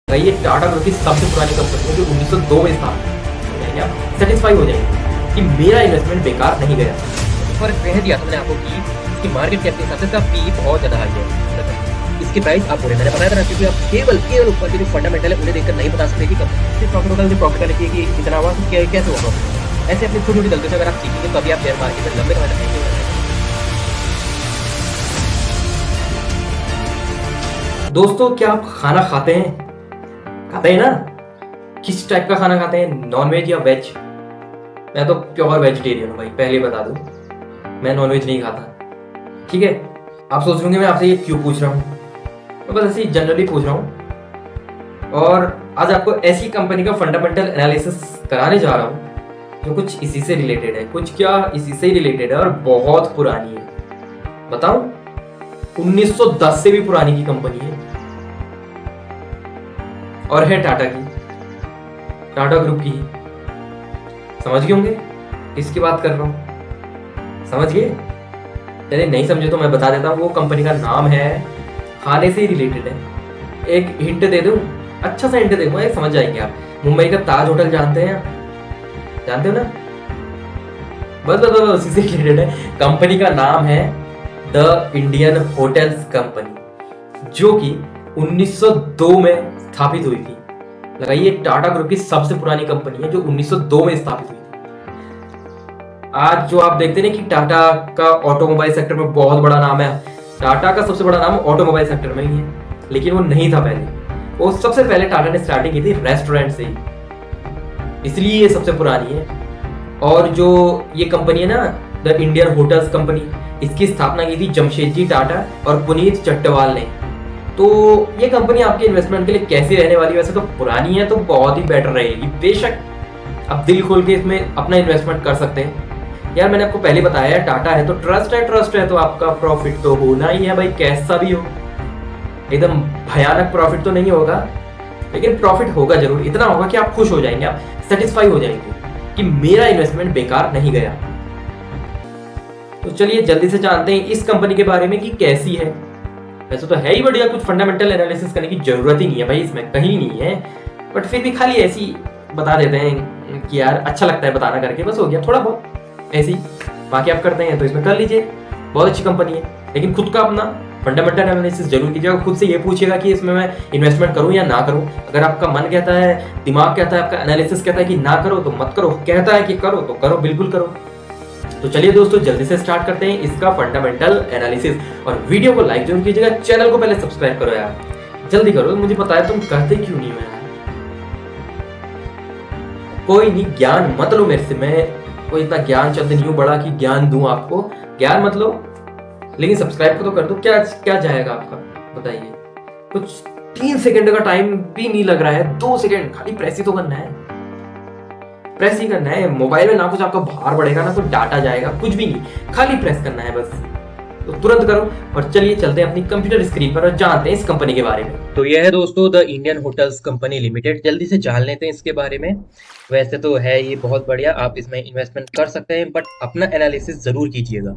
भाई ये टाटा ग्रुप की सबसे पुरानी कंपनी है जो 1902 में स्थापित है। आप सेटिस्फाई हो जाएंगे कि मेरा इन्वेस्टमेंट बेकार नहीं गया। और कह दिया था मैंने आपको कि इसकी मार्केट कैप के हिसाब से इसका पी बहुत ज़्यादा हाई है। इसकी प्राइस आप बोले मैंने बताया था ना, क्योंकि आप केवल ऊपर के जो फंडामेंटल है उन्हें देखकर नहीं बता सकते कि कब प्रॉफिट होगा, प्रॉफिट का लिखिए कि इतना हुआ तो कैसे होगा। ऐसे अपनी छोटी छोटी गलतियों से अगर आप सीखेंगे तो अभी आप शेयर मार्केट में लंबे समय तक नहीं रहेंगे। दोस्तों क्या आप खाना खाते हैं? खाते हैं ना? किस टाइप का खाना खाते हैं, नॉन वेज या वेज? मैं तो प्योर वेजिटेरियन हूँ भाई, पहले बता दूं, मैं नॉन वेज नहीं खाता। ठीक है, आप सोच रहे मैं आपसे ये क्यों पूछ रहा हूँ, मैं बस ऐसे ही जनरली पूछ रहा हूँ। और आज आपको ऐसी कंपनी का फंडामेंटल एनालिसिस कराने जा रहा हूँ जो कुछ इसी से रिलेटेड है, कुछ क्या इसी से ही रिलेटेड है और बहुत पुरानी है। बताऊं, 1910 से भी पुरानी की कंपनी है और है टाटा की, टाटा ग्रुप की। समझ गए होंगे किसकी बात कर रहा हूं? समझ गए? चलिए नहीं समझे तो मैं बता देता हूँ। वो कंपनी का नाम है, खाने से ही रिलेटेड है। एक हिंट दे दूं, अच्छा सा हिंट दे दूंगा, ये समझ जाएंगे आप। मुंबई का ताज होटल जानते हैं आप? जानते हो ना? बस बस बस उसी से रिलेटेड है। कंपनी का नाम है द इंडियन होटल्स कंपनी, जो कि 1902 में स्थापित हुई थी। लगाइए, टाटा ग्रुप की सबसे पुरानी कंपनी है जो 1902 में स्थापित हुई थी। आज जो आप देखते हैं कि टाटा का ऑटोमोबाइल सेक्टर में बहुत बड़ा नाम है, टाटा का सबसे बड़ा नाम ऑटोमोबाइल सेक्टर में ही है, लेकिन वो नहीं था पहले। वो सबसे पहले टाटा ने स्टार्टिंग की थी रेस्टोरेंट से ही, इसलिए ये सबसे पुरानी है। और जो ये कंपनी है ना, द इंडियन होटल्स कंपनी, इसकी स्थापना की थी जमशेदजी टाटा और पुनीत चट्टवाल ने। तो ये कंपनी आपके इन्वेस्टमेंट के लिए कैसी रहने वाली है? वैसे तो पुरानी है तो बहुत ही बेटर रहेगी, बेशक आप दिल खोल के इसमें अपना इन्वेस्टमेंट कर सकते हैं। यार मैंने आपको पहले बताया है, टाटा है तो ट्रस्ट है तो आपका प्रॉफिट तो होना ही है भाई, कैसा भी हो। एकदम भयानक प्रॉफिट तो नहीं होगा, लेकिन प्रॉफिट होगा जरूर। इतना होगा कि आप खुश हो जाएंगे, आप सेटिस्फाई हो जाएंगे कि मेरा इन्वेस्टमेंट बेकार नहीं गया। तो चलिए जल्दी से जानते हैं इस कंपनी के बारे में कि कैसी है। वैसे तो है ही बढ़िया, कुछ फंडामेंटल एनालिसिस करने की जरूरत ही नहीं है भाई, इसमें कहीं नहीं है। बट फिर भी खाली ऐसी बता देते हैं कि यार अच्छा लगता है बताना करके, बस हो गया थोड़ा बहुत ऐसी। बाकी आप करते हैं तो इसमें कर लीजिए, बहुत अच्छी कंपनी है। लेकिन खुद का अपना फंडामेंटल एनालिसिस जरूर कीजिएगा। खुद से ये पूछिएगा कि इसमें मैं इन्वेस्टमेंट करूं या ना करूं। अगर आपका मन कहता है, दिमाग कहता है, आपका एनालिसिस कहता है कि ना करो तो मत करो, कहता है कि करो तो करो, बिल्कुल करो। तो चलिए दोस्तों जल्दी से स्टार्ट करते हैं इसका फंडामेंटल एनालिसिस। और वीडियो को लाइक जरूर कीजिएगा, चैनल को पहले सब्सक्राइब करो यार, जल्दी करो, मुझे पता है तुम करते क्यों नहीं हो यार। कोई नहीं, ज्ञान मत लो मेरे से, मैं कोई इतना ज्ञान चंद नहीं हूं बड़ा कि ज्ञान दूं आपको। ज्ञान मत लो, लेकिन सब्सक्राइब तो कर दो। क्या क्या जाएगा आपका, बताइए? कुछ 3 सेकंड का टाइम भी नहीं लग रहा है, 2 सेकंड, खाली प्रेस ही तो करना है, प्रेस ही करना है। मोबाइल में ना कुछ आपका भार बढ़ेगा ना कुछ डाटा जाएगा, कुछ भी नहीं, खाली प्रेस करना है बस। तो तुरंत करो। और चलिए चलते हैं अपनी कंप्यूटर स्क्रीन पर और जानते हैं इस कंपनी के बारे में। तो यह है दोस्तों the Indian hotels company limited. जल्दी से जान लेते हैं इसके बारे में। वैसे तो है ये बहुत बढ़िया, आप इसमें इन्वेस्टमेंट कर सकते हैं, बट अपना एनालिसिस जरूर कीजिएगा।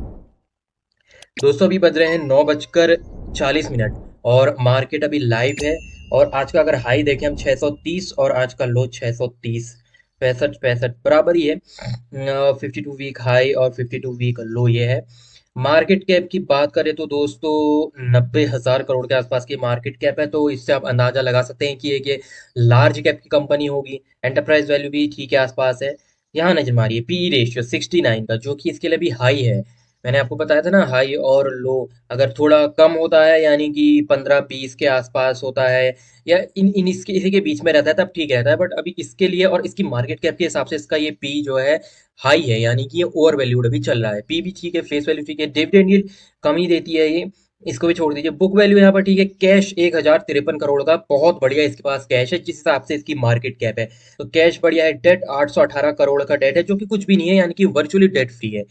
दोस्तों अभी बज रहे हैं 9:40 और मार्केट अभी लाइव है। और आज का अगर हाई देखें हम 630 और आज का लो 630, 65 बराबर ही है। 52 वीक हाई और 52 वीक लो ये है। मार्केट कैप की बात करें तो दोस्तों 90,000 करोड़ के आसपास की मार्केट कैप है। तो इससे आप अंदाजा लगा सकते हैं कि ये लार्ज कैप की कंपनी होगी। एंटरप्राइज वैल्यू भी ठीक है, आसपास है। यहाँ नजर मारिए पीई रेशियो 69 का, जो कि इसके लिए भी हाई है। मैंने आपको बताया था ना, हाई और लो अगर थोड़ा कम होता है, यानी कि 15-20 के आसपास होता है, या इन इन इसके इसी के बीच में रहता है, तब ठीक रहता है। बट अभी इसके लिए और इसकी मार्केट कैप के हिसाब से इसका ये पी जो है हाई है, यानी कि ये ओवर वैल्यूड अभी चल रहा है। पी भी ठीक है, फेस वैल्यू ठीक है, डिविडेंड यील्ड कम ही देती है ये, इसको भी छोड़ दीजिए। बुक वैल्यू यहाँ पर ठीक है। कैश 1053 करोड़ का बहुत बढ़िया इसके पास कैश है, जिस हिसाब से इसकी मार्केट कैप है। तो कैश बढ़िया है। डेट 818 करोड़ का डेट है, जो कि कुछ भी नहीं है, यानी कि वर्चुअली डेट फ्री है।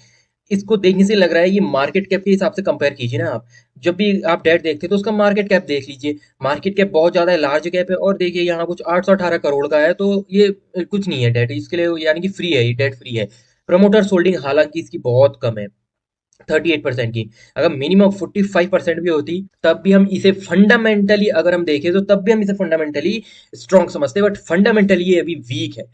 इसको देखने से लग रहा है ये मार्केट कैप के हिसाब से कंपेयर कीजिए ना आप। जब भी आप डेट देखते हैं तो उसका मार्केट कैप देख लीजिए। मार्केट कैप बहुत ज्यादा है, लार्ज कैप है। और देखिए यहाँ कुछ 818 करोड़ का है, तो ये कुछ नहीं है डेट इसके लिए, यानी कि फ्री है, ये डेट फ्री है। प्रमोटर्स होल्डिंग हालांकि इसकी बहुत कम है। 38% की। अगर मिनिमम 45% भी होती तब भी हम इसे फंडामेंटली अगर हम देखें तो तब भी हम इसे फंडामेंटली स्ट्रॉन्ग समझते हैं, बट फंडामेंटली ये अभी वीक है।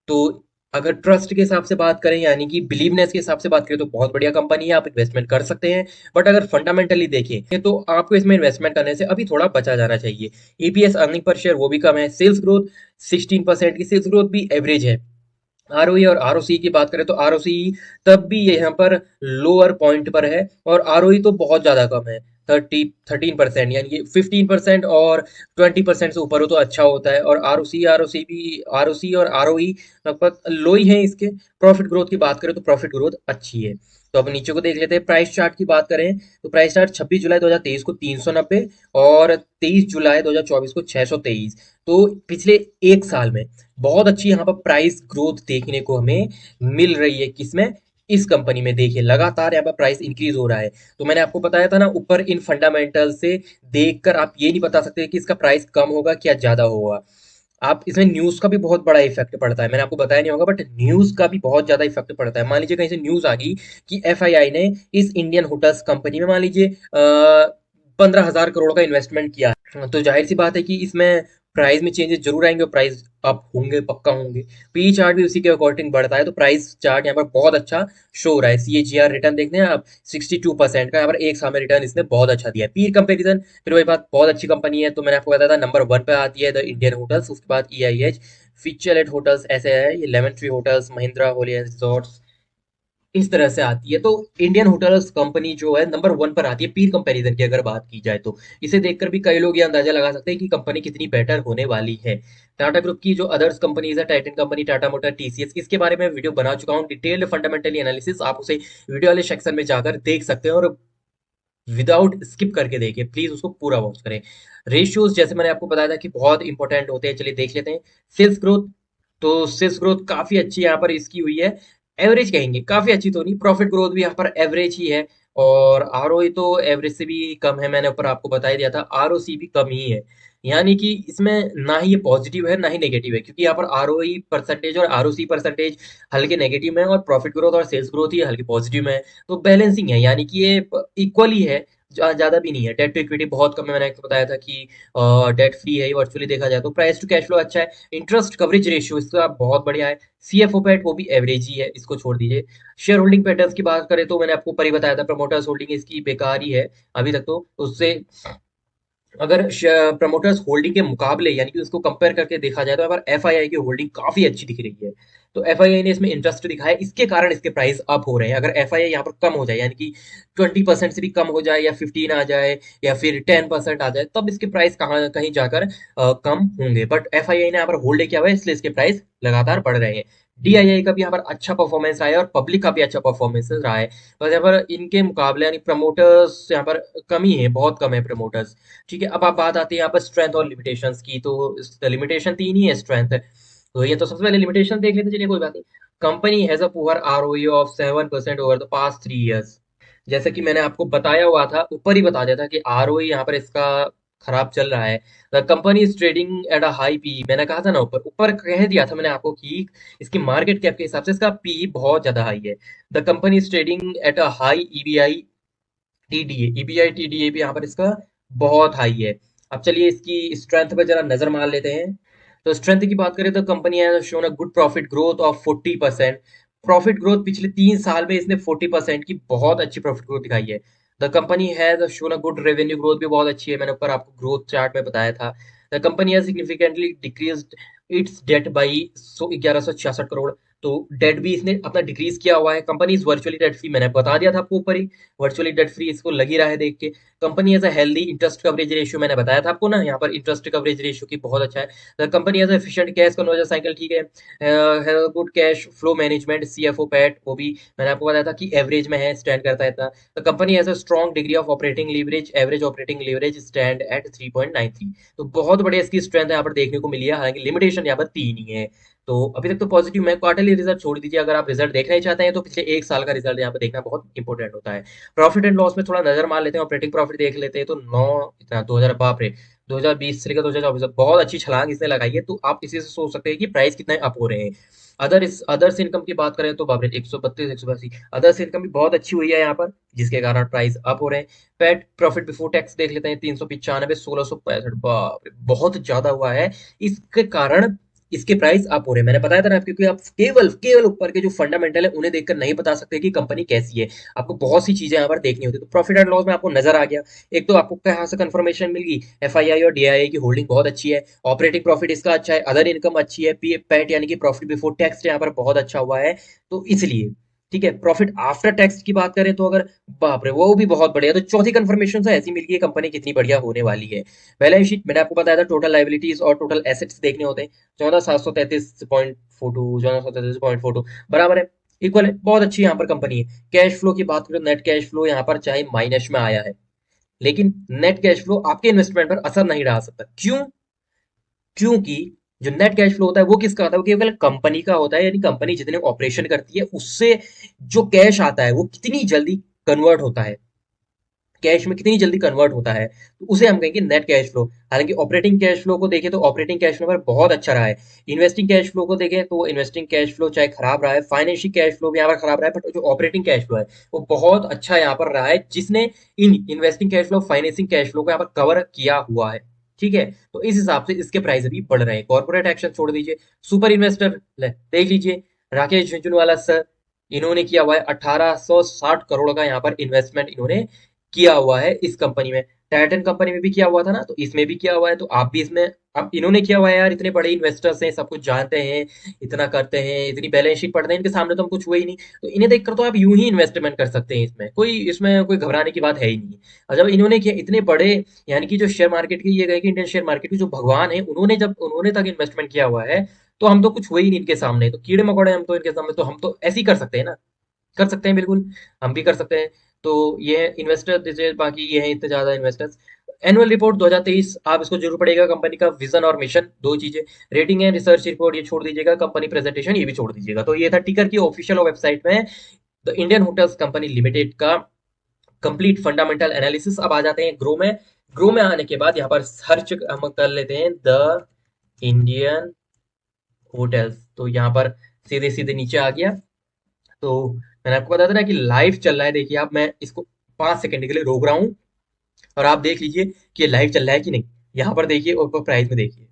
तो अगर ट्रस्ट के हिसाब से बात करें यानी कि बिलीवनेस के हिसाब से बात करें तो बहुत बढ़िया कंपनी है, आप इन्वेस्टमेंट कर सकते हैं। बट अगर फंडामेंटली देखें तो आपको इसमें इन्वेस्टमेंट करने से अभी थोड़ा बचा जाना चाहिए। ईपीएस अर्निंग पर शेयर वो भी कम है, सेल्स ग्रोथ 16% की सेल्स ग्रोथ भी एवरेज है। आरओई और आरओसी की बात करें तो आरओसी तब भी ये यहाँ पर लोअर पॉइंट पर है, और आरओई तो बहुत ज्यादा कम है, 13% यानी कि 15% और 20% से ऊपर हो तो अच्छा होता है। और आरओसी और आरओई लगभग लो ही है इसके। प्रॉफिट ग्रोथ की बात करें तो प्रॉफिट ग्रोथ अच्छी है। तो अब नीचे को देख लेते हैं, प्राइस चार्ट की बात करें तो प्राइस चार्ट 26 जुलाई 2023 को 390 और 23 जुलाई 2024 को 623। तो पिछले एक साल में बहुत अच्छी यहाँ पर प्राइस ग्रोथ देखने को हमें मिल रही है। किसमें? इस कंपनी में। देखिए लगातार यहाँ पर प्राइस इंक्रीज हो रहा है। तो मैंने आपको बताया था ना ऊपर, इन फंडामेंटल से देखकर आप ये नहीं बता सकते कि इसका प्राइस कम होगा क्या ज्यादा होगा। आप इसमें न्यूज का भी बहुत बड़ा इफेक्ट पड़ता है, मैंने आपको बताया नहीं होगा, बट न्यूज का भी बहुत ज्यादा इफेक्ट पड़ता है। मान लीजिए कहीं से न्यूज आ गई कि एफआईआई ने इस इंडियन होटल्स कंपनी में मान लीजिए 15,000 करोड़ का इन्वेस्टमेंट किया है, तो जाहिर सी बात है कि इसमें प्राइस में चेंजेस जरूर आएंगे और प्राइस अप होंगे, पक्का होंगे। पी चार्ट भी उसी के अकॉर्डिंग बढ़ता है, तो प्राइस चार्ट यहाँ पर बहुत अच्छा शो हो रहा है। सीएजीआर रिटर्न देखते हैं आप, 62% का यहाँ पर एक साल में रिटर्न इसने बहुत अच्छा दिया है। पीर कंपेरिजन फिर वही बात, बहुत अच्छी कंपनी है। तो मैंने आपको बताया था नंबर 1 पे आती है द इंडियन होटल्स, उसके बाद ईआईएच, फिचर होटल्स ऐसे है, ये lemon tree hotels, Mahindra Holi resorts, इस तरह से आती है। तो इंडियन होटल्स कंपनी जो है नंबर 1 पर आती है पीर कंपैरिजन की अगर बात की जाए तो। इसे देखकर भी कई लोग ये अंदाजा लगा सकते हैं कि कंपनी कितनी बेटर होने वाली है। टाटा ग्रुप की जो अदर्स कंपनीज है, Titan company, Tata motor, TCS, इसके बारे में वीडियो बना चुका हूँ, डिटेल्ड फंडामेंटली एनालिसिस, आप उसे वीडियो वाले सेक्शन में जाकर देख सकते हैं, और विदाउट स्किप करके देखिए प्लीज, उसको पूरा वॉच करें। रेशियोज जैसे मैंने आपको बताया था कि बहुत इंपॉर्टेंट होते हैं, चलिए देख लेते हैं। सेल्स ग्रोथ, तो सेल्स ग्रोथ काफी अच्छी यहाँ पर इसकी हुई है, एवरेज कहेंगे, काफी अच्छी तो नहीं। प्रॉफिट ग्रोथ भी यहाँ पर एवरेज ही है, और आरओई तो एवरेज से भी कम है, मैंने ऊपर आपको बता ही दिया था, आरओसी भी कम ही है। यानी कि इसमें ना ही ये पॉजिटिव है ना ही नेगेटिव है, क्योंकि यहाँ पर आरओई परसेंटेज और आरओसी परसेंटेज हल्के नेगेटिव में है, और प्रॉफिट ग्रोथ और सेल्स ग्रोथ ही हल्के पॉजिटिव में है। तो बैलेंसिंग है, यानी कि ये इक्वली है, ज्यादा भी नहीं है। डेट टू इक्विटी बहुत कम है, मैंने आपको बताया था कि डेट फ्री है वर्चुअली देखा जाए तो। प्राइस टू कैश फ्लो अच्छा है। इंटरेस्ट कवरेज रेशियो इसका बहुत बढ़िया है। सीएफओ पैट वो भी एवरेज ही है, इसको छोड़ दीजिए। शेयर होल्डिंग पैटर्न्स की बात करें तो मैंने आपको ऊपर ही बताया था, प्रमोटर्स होल्डिंग इसकी बेकार ही है अभी तक। तो उससे अगर प्रमोटर्स होल्डिंग के मुकाबले यानी कि उसको कंपेयर करके देखा जाए तो यहाँ पर एफआईआई की होल्डिंग काफी अच्छी दिख रही है। तो एफआईआई ने इसमें इंटरेस्ट दिखाया, इसके कारण इसके प्राइस अप हो रहे हैं। अगर एफआईआई यहाँ पर कम हो जाए, यानी कि 20% से भी कम हो जाए, या 15 आ जाए, या फिर 10% आ जाए, तब इसके प्राइस कहाँ कहीं जाकर कम होंगे। बट एफआईआई ने यहाँ पर होल्ड किया हुआ है, इसलिए इसके प्राइस लगातार बढ़ रहे हैं। डीआईआई का भी यहाँ पर अच्छा परफॉर्मेंस रहा है, और पब्लिक का भी अच्छा परफॉर्मेंस रहा है। बस यहाँ पर इनके मुकाबले यानी प्रमोटर्स यहाँ पर कमी है, बहुत कम है प्रमोटर्स। ठीक है, अब आप बात आती है यहाँ पर स्ट्रेंथ और लिमिटेशंस की। तो लिमिटेशन तीन ही है, स्ट्रेंथ है। तो ये तो सबसे पहले लिमिटेशन देख लेते हैं, चलिए कोई बात नहीं। Company has a poor ROE of 7% over the past 3 years. जैसे कि मैंने आपको बताया हुआ था, ऊपर ही बता दिया था कि आरओई यहाँ पर इसका खराब चल रहा है। The company is trading at a high P, मैंने कहा था ना, ऊपर ऊपर कह दिया था मैंने आपको कि इसकी मार्केट कैप के हिसाब से इसका पी बहुत ज्यादा हाई है। The company is trading at a high EBI TDA, EBI TDA भी यहाँ पर इसका बहुत हाई है। अब चलिए इसकी स्ट्रेंथ पे जरा नजर मार लेते हैं। तो स्ट्रेंथ की बात करें तो company has shown a good profit growth of 40%। Profit growth पिछले 3 साल में इसने 40% की बहुत अच्छी प्रॉफिट ग्रोथ दिखाई है। The company has shown a good revenue growth भी बहुत अच्छी है, मैंने ऊपर आपको ग्रोथ चार्ट में बताया था। The company has significantly decreased its debt by 1166 crore. तो डेट भी इसने अपना डिक्रीज किया हुआ है। Company is virtually debt free, मैंने बता दिया था आपको ऊपर ही, वर्चुअली डेट फ्री इसको लगी रहा है देख के। Company as a healthy interest coverage ratio, मैंने बताया था आपको ना, यहाँ पर इंटरेस्ट कवरेज रेशियो की बहुत अच्छा है। The company as efficient cash conversion cycle, ठीक है, good cash flow management, CFO PAT वो भी मैंने आपको बताया था कि एवरेज में है, स्टैंड करता है इतना। The company has a strong degree of operating leverage, average operating leverage stand at 3.93। तो बहुत बढ़िया इसकी स्ट्रेंथ यहाँ पर देखने को मिली है, हालांकि लिमिटेशन यहाँ पर तीन ही है। तो अभी तक तो पॉजिटिव में। क्वार्टरली रिजल्ट छोड़ दीजिए, अगर आप रिजल्ट देखना ही चाहते हैं तो पिछले एक साल का रिजल्ट यहाँ पे देखना बहुत इंपॉर्टेंट होता है। प्रॉफिट एंड लॉस में थोड़ा नजर मार लेते हैं। ऑपरेटिंग प्रॉफिट प्रॉफिट देख लेते हैं तो 9 इतना 2000, बाप रे, 2020 से लेकर 2024 तक बहुत अच्छी छलांग इसने लगाई है। तो आप इसी से सोच सकते हैं कि प्राइस कितने अप हो रहे हैं। अदर्स इनकम की बात करें तो बाप रे, 132, 182 अदर्स इनकम भी बहुत अच्छी हुई है यहाँ पर, जिसके कारण प्राइस अप हो रहे हैं। पैट प्रॉफिट बिफोर टैक्स देख लेते हैं, 395, 1665, बाप रे, बहुत ज्यादा हुआ है। इसके कारण इसके प्राइस अप हो रहे हैं। मैंने बताया था ना, क्योंकि आप केवल केवल ऊपर के जो फंडामेंटल है उन्हें देखकर नहीं बता सकते कि कंपनी कैसी है। आपको बहुत सी चीजें यहाँ पर देखनी होती है। तो प्रॉफिट एंड लॉस में आपको नजर आ गया। एक तो आपको कहाँ से कंफर्मेशन मिल गई, एफआईआई और डीआईआई की होल्डिंग बहुत अच्छी है, ऑपरेटिंग प्रॉफिट इसका अच्छा है, अदर इनकम अच्छी है, पी पैट यानी कि प्रॉफिट बिफोर टैक्स यहाँ पर बहुत अच्छा हुआ है। तो इसलिए ठीक है। प्रॉफिट आफ्टर टैक्स की बात करें तो अगर, बाप रे, वो भी बहुत बढ़िया। तो चौथी कंफर्मेशन से ऐसी मिल गई कंपनी कितनी बढ़िया होने वाली है। बैलेंस शीट मैंने आपको बताया था, टोटल लाइबिलिटीज और टोटल एसेट्स देखने होते हैं। 14,733.42, 14,733.42 बराबर है, इक्वल है। बहुत अच्छी यहाँ पर कंपनी है। कैश फ्लो की बात करें, नेट कैश फ्लो यहाँ पर चाहे माइनस में आया है, लेकिन नेट कैश फ्लो आपके इन्वेस्टमेंट पर असर नहीं डाल सकता। क्यों? क्योंकि जो नेट कैश फ्लो होता है वो किसका होता है? वो केवल कंपनी का होता है, यानी कंपनी जितने ऑपरेशन करती है उससे जो कैश आता है वो कितनी जल्दी कन्वर्ट होता है, कैश में कितनी जल्दी कन्वर्ट होता है, तो उसे हम कहेंगे नेट कैश फ्लो। हालांकि ऑपरेटिंग कैश फ्लो को देखें तो ऑपरेटिंग कैश फ्लो पर बहुत अच्छा रहा है। इन्वेस्टिंग कैश फ्लो को देखें तो इन्वेस्टिंग कैश फ्लो चाहे खराब रहा है, फाइनेंशियल कैश फ्लो भी यहाँ पर खराब रहा है, बट जो ऑपरेटिंग कैश फ्लो है वो बहुत अच्छा यहाँ पर रहा है, जिसने in investing cash flow, financing cash flow को यहाँ पर कवर किया हुआ है। ठीक है। तो इस हिसाब से इसके प्राइस अभी बढ़ रहे हैं। कॉर्पोरेट एक्शन छोड़ दीजिए, सुपर इन्वेस्टर देख लीजिए, राकेश झुंझुनवाला सर, इन्होंने किया हुआ है 1860 करोड़ का यहाँ पर इन्वेस्टमेंट इन्होंने किया हुआ है इस कंपनी में। टाइटन कंपनी में भी किया हुआ था ना, तो इसमें भी किया हुआ है, तो आप भी इसमें, अब इन्होंने किया हुआ है यार, इतने बड़े इन्वेस्टर्स हैं, सब कुछ जानते हैं, इतना करते हैं, इतनी बैलेंस शीट पढ़ते हैं, इनके सामने तो हम कुछ हुए ही नहीं। तो इन्हें देखकर तो आप यूं ही इन्वेस्टमेंट कर सकते हैं, इसमें कोई घबराने की बात है ही नहीं। और जब इन्होंने किया इतने बड़े, यानी कि जो शेयर मार्केट के, ये गए कि इंडियन शेयर मार्केट के जो भगवान है, उन्होंने जब उन्होंने तक इन्वेस्टमेंट किया हुआ है, तो हम तो कुछ हुए ही नहीं इनके सामने, तो कीड़े मकोड़े हम तो इनके सामने, तो हम तो ऐसे ही कर सकते हैं ना, कर सकते हैं बिल्कुल, हम भी कर सकते हैं। तो ये है इन्वेस्टर डिटेल, बाकी ये है इतने ज्यादा इन्वेस्टर्स। एनुअल रिपोर्ट 2023 आप इसको जरूर पढ़ेगा, कंपनी का विजन और मिशन, दो चीजें। रेटिंग है, रिसर्च रिपोर्ट ये छोड़ दीजिएगा, कंपनी प्रेजेंटेशन ये भी छोड़ दीजिएगा। तो ये था टिकर की ऑफिशियल वेबसाइट में the Indian hotels company limited का कंप्लीट फंडामेंटल एनालिसिस। अब आ जाते हैं ग्रो में। ग्रो में आने के बाद यहाँ पर सर्च हम कर लेते हैं द इंडियन होटल्स, तो यहाँ पर सीधे सीधे नीचे आ गया। तो मैंने आपको बताया था ना कि लाइव चल रहा है। देखिए, अब मैं इसको 5 सेकंड के लिए रोक रहा हूँ और आप देख लीजिए कि ये लाइव चल रहा है कि नहीं। यहाँ पर देखिए, ऊपर प्राइस में देखिए,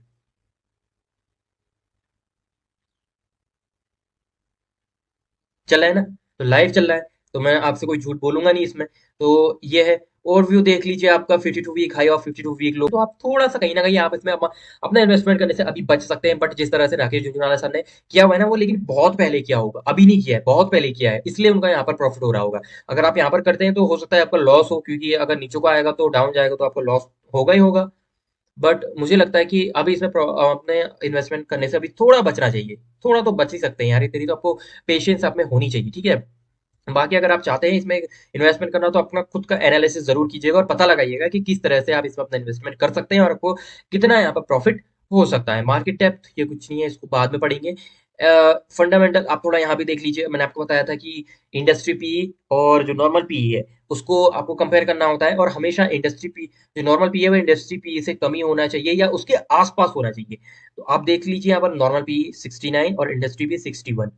चल रहा है ना, तो लाइव चल रहा है। तो मैं आपसे कोई झूठ बोलूंगा नहीं इसमें। तो ये है। ओवरव्यू देख लीजिए, आपका 52 वीक हाई और 52 वीक लो, तो आप थोड़ा सा कहीं ना कहीं आप इसमें अपना इन्वेस्टमेंट करने से अभी बच सकते हैं। बट जिस तरह से राकेश झुनझुनवाला सर ने किया हुआ है ना, वो लेकिन बहुत पहले किया होगा, अभी नहीं किया है, बहुत पहले किया है, इसलिए उनका यहाँ पर प्रॉफिट हो रहा होगा। अगर आप यहाँ पर करते हैं तो हो सकता है आपका लॉस हो, क्योंकि अगर नीचे को आएगा तो डाउन जाएगा तो आपको लॉस होगा ही होगा। बट मुझे लगता है कि अभी इसमें अपने इन्वेस्टमेंट करने से अभी थोड़ा बचना चाहिए। थोड़ा तो बच ही सकते हैं यार, इतनी तो आपको पेशेंस आप में होनी चाहिए। ठीक है। बाकी अगर आप चाहते हैं इसमें इन्वेस्टमेंट करना, तो अपना खुद का एनालिसिस जरूर कीजिएगा और पता लगाइएगा कि किस तरह से आप इसमें अपना इन्वेस्टमेंट कर सकते हैं और आपको कितना यहाँ पर प्रॉफिट हो सकता है। मार्केट डेप्थ ये कुछ नहीं है, इसको बाद में पढ़ेंगे। फंडामेंटल आप थोड़ा यहाँ भी देख लीजिए। मैंने आपको बताया था कि इंडस्ट्री पीई और जो नॉर्मल पीई है उसको आपको कंपेयर करना होता है, और हमेशा इंडस्ट्री पी, जो नॉर्मल पीई है वो इंडस्ट्री पीई से कम ही होना चाहिए या उसके आसपास होना चाहिए। तो आप देख लीजिए यहाँ पर नॉर्मल पीई 69 और इंडस्ट्री पीई 61,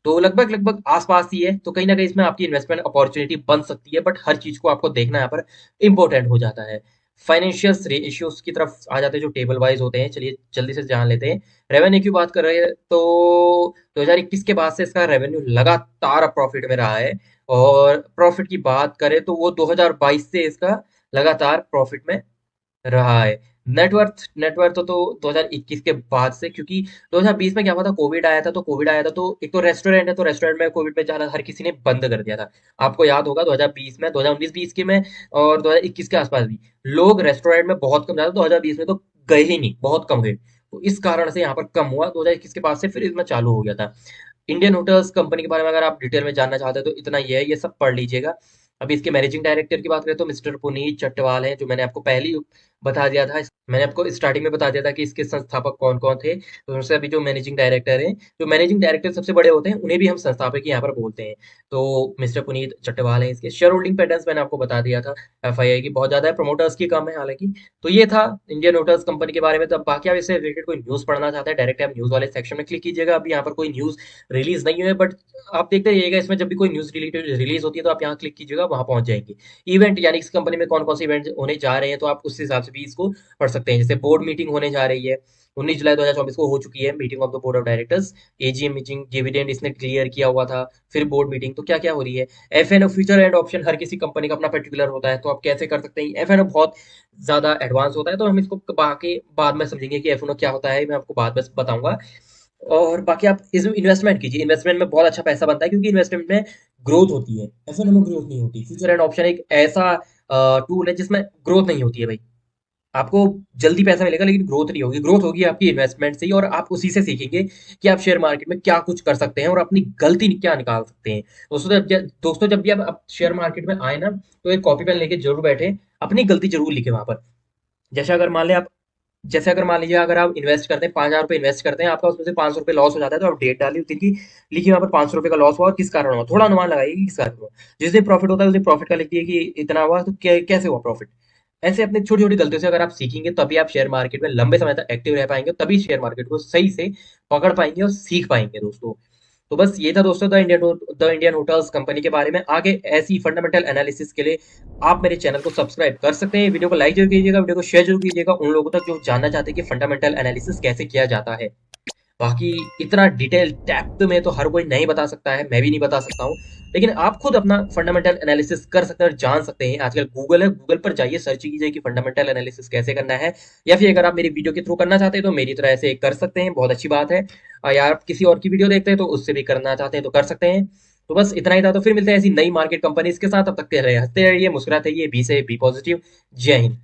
तो लगभग लगभग आसपास ही है। तो कहीं ना कहीं इसमें आपकी इन्वेस्टमेंट अपॉर्चुनिटी बन सकती है, बट हर चीज को आपको देखना यहाँ पर इंपॉर्टेंट हो जाता है। फाइनेंशियल रेशियोज की तरफ आ जाते हैं जो टेबल वाइज होते हैं, चलिए जल्दी से जान लेते हैं। रेवेन्यू की बात कर रहे हैं तो 2021 के बाद से इसका रेवेन्यू लगातार प्रॉफिट में रहा है, और प्रॉफिट की बात करें तो वो 2022 से इसका लगातार प्रॉफिट में रहा है। नेटवर्थ तो 2021 के बाद से, क्योंकि 2020 में क्या हुआ था, कोविड आया था। तो कोविड आया था तो एक तो रेस्टोरेंट है, तो रेस्टोरेंट में कोविड में जाना हर किसी ने बंद कर दिया था। आपको याद होगा 2020 में, 2019-20 के में और 2021 के आसपास भी लोग रेस्टोरेंट में बहुत कम जाते, 2020 में तो गए ही नहीं, बहुत कम गए। तो इस कारण से यहाँ पर कम हुआ, 2021 के बाद से फिर इसमें चालू हो गया था। इंडियन होटल्स कंपनी के बारे में अगर आप डिटेल में जानना चाहते हैं तो इतना ये है, ये सब पढ़ लीजिएगा। अभी इसके मैनेजिंग डायरेक्टर की बात करें तो मिस्टर पुनीत चट्टवाल हैं, जो मैंने आपको पहली बता दिया था, मैंने आपको स्टार्टिंग में बता दिया था कि इसके संस्थापक कौन कौन थे। तो उनसे अभी जो मैनेजिंग डायरेक्टर हैं, जो मैनेजिंग डायरेक्टर सबसे बड़े होते हैं उन्हें भी हम संस्थापक ही यहाँ पर बोलते हैं। तो मिस्टर पुनीत चट्टवाल हैं इसके। शेयर होल्डिंग पैटर्न्स मैंने आपको बता दिया था, एफआईआई की बहुत ज्यादा है, प्रमोटर्स की कम है हालांकि। तो ये था इंडियन होटल्स कंपनी के बारे में। तो अब बाकी आप इससे रिलेटेड कोई न्यूज पढ़ना चाहते हैं, डायरेक्ट आप न्यूज वाले सेक्शन में क्लिक कीजिएगा। अभी यहाँ पर कोई न्यूज रिलीज नहीं हुई है, बट आप देखते रहिएगा, इसमें जब भी कोई न्यूज रिलेटेड रिलीज होती है तो आप यहाँ क्लिक कीजिएगा, वहां पहुंच जाएंगे। इवेंट यानी इस कंपनी में कौन कौन से इवेंट होने जा रहे हैं, तो आप उस हिसाब से भी इसको पढ़ सकते हैं। जैसे बोर्ड मीटिंग होने जा रही है, 19 जुलाई 2024 को हो चुकी है meeting of the board of directors. AGM meeting, dividend इसने क्लियर किया हुआ था। फिर बोर्ड मीटिंग, तो क्या क्या हो रही है। एफएनओ, फ्यूचर एंड ऑप्शन, हर किसी कंपनी का अपना पर्टिकुलर होता है, तो आप कैसे कर सकते हैं। एफएनओ बहुत ज्यादा एडवांस होता है, तो हम इसको बाकी बाद में समझेंगे कि एफएनओ क्या होता है, मैं आपको बाद में बताऊंगा। और बाकी आप इसमें इन्वेस्टमेंट कीजिए, इन्वेस्टमेंट में बहुत अच्छा पैसा बनता है, क्योंकि इन्वेस्टमेंट में ग्रोथ होती है, एफएनओ में ग्रोथ नहीं होती। फ्यूचर एंड ऑप्शन एक ऐसा टूल है जिसमें ग्रोथ नहीं होती है भाई। आपको जल्दी पैसा मिलेगा लेकिन ग्रोथ नहीं होगी। ग्रोथ होगी आपकी इन्वेस्टमेंट से ही, और आप उसी से सीखेंगे कि आप शेयर मार्केट में क्या कुछ कर सकते हैं और अपनी गलती क्या निकाल सकते हैं। दोस्तों जब भी आप शेयर मार्केट में आए ना, तो एक कॉपी पेन लेके जरूर बैठे, अपनी गलती जरूर लिखे वहां पर। जैसे अगर मान लें आप जैसे अगर मान लीजिए, अगर आप इन्वेस्ट करते हैं, 5,000 रुपये इन्वेस्ट करते हैं, आपका उसमें से 500 रुपये लॉस हो जाता है, तो आप डेट डालिए उस दिन की, लिखिए वहां पर 500 रुपये का लॉस हुआ और किस कारण हुआ, थोड़ा अनुमान लगाइए कि किस कारण हुआ। जिस दिन प्रॉफिट होता है उस दिन प्रॉफिट का लिख दिए कि इतना हुआ, तो कैसे हुआ प्रॉफिट। ऐसे अपनी छोटी छोटी गलतियों से अगर आप सीखेंगे, तभी आप शेयर मार्केट में लंबे समय तक एक्टिव रह पाएंगे, तभी शेयर मार्केट को सही से पकड़ पाएंगे और सीख पाएंगे दोस्तों। तो बस ये था दोस्तों द इंडियन होटल्स कंपनी के बारे में। आगे ऐसी फंडामेंटल एनालिसिस के लिए आप मेरे चैनल को सब्सक्राइब कर सकते हैं। वीडियो को लाइक जरूर कीजिएगा, वीडियो को शेयर जरूर कीजिएगा उन लोगों तक जो जानना चाहते हैं कि फंडामेंटल एनालिसिस कैसे किया जाता है। बाकी इतना डिटेल डेप्थ में तो हर कोई नहीं बता सकता है, मैं भी नहीं बता सकता हूँ। लेकिन आप खुद अपना फंडामेंटल एनालिसिस कर सकते हैं और जान सकते हैं। आजकल गूगल है, गूगल पर जाइए, सर्च कीजिए कि फंडामेंटल एनालिसिस कैसे करना है। या फिर अगर आप मेरी वीडियो के थ्रू करना चाहते हैं तो मेरी तरह ऐसे कर सकते हैं, बहुत अच्छी बात है। या आप किसी और की वीडियो देखते हैं तो उससे भी करना चाहते हैं तो कर सकते हैं। तो बस इतना ही था। तो फिर मिलते हैं ऐसी नई मार्केट कंपनीज के साथ, तब तक के रहे हंसते रहिए, मुस्कुराते रहिए, बी से बी पॉजिटिव। जय हिंद।